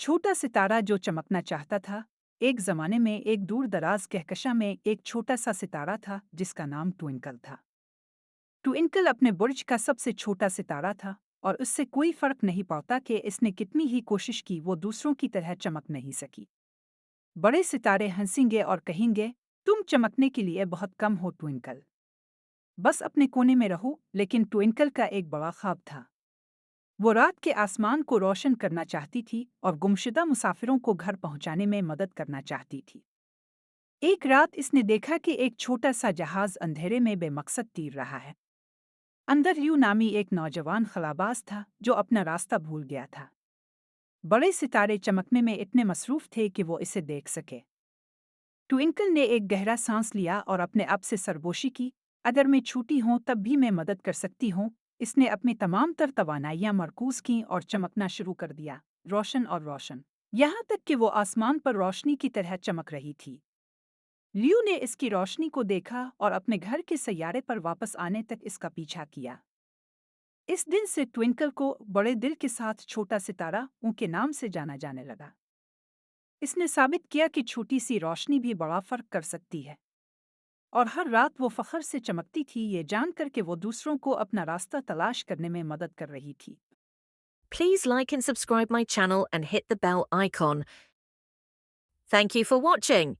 छोटा सितारा जो चमकना चाहता था। एक जमाने में एक दूर दराज कहकशां में एक छोटा सा सितारा था जिसका नाम ट्विंकल था। ट्विंकल अपने बुर्ज का सबसे छोटा सितारा था और उससे कोई फर्क नहीं पड़ता कि इसने कितनी ही कोशिश की, वो दूसरों की तरह चमक नहीं सकी। बड़े सितारे हंसेंगे और कहेंगे, तुम चमकने के लिए बहुत कम हो ट्विंकल। बस अपने कोने में रहो। लेकिन ट्विंकल का एक बड़ा ख्वाब था। वो रात के आसमान को रोशन करना चाहती थी और गुमशुदा मुसाफिरों को घर पहुंचाने में मदद करना चाहती थी। एक रात इसने देखा कि एक छोटा सा जहाज अंधेरे में बेमकसद तीर रहा है। अंदर यू नामी एक नौजवान खलाबाज था जो अपना रास्ता भूल गया था। बड़े सितारे चमकने में इतने मसरूफ थे कि वो इसे देख सके। ट्विंकल ने एक गहरा सांस लिया और अपने आप से सरगोशी की, अगर मैं छूटी हूं तब भी मैं मदद कर सकती हूँ। इसने अपनी तमाम तर तवानाइयां मरकूज की और चमकना शुरू कर दिया, रोशन और रोशन, यहाँ तक कि वो आसमान पर रोशनी की तरह चमक रही थी। लियो ने इसकी रोशनी को देखा और अपने घर के सैयारे पर वापस आने तक इसका पीछा किया। इस दिन से ट्विंकल को बड़े दिल के साथ छोटा सितारा उनके नाम से जाना जाने लगा। इसने साबित किया कि छोटी सी रोशनी भी बड़ा फर्क कर सकती है। और हर रात वो फख्र से चमकती थी, ये जानकर कि वो दूसरों को अपना रास्ता तलाश करने में मदद कर रही थी। Please like and subscribe my channel and hit the bell icon. Thank you for watching.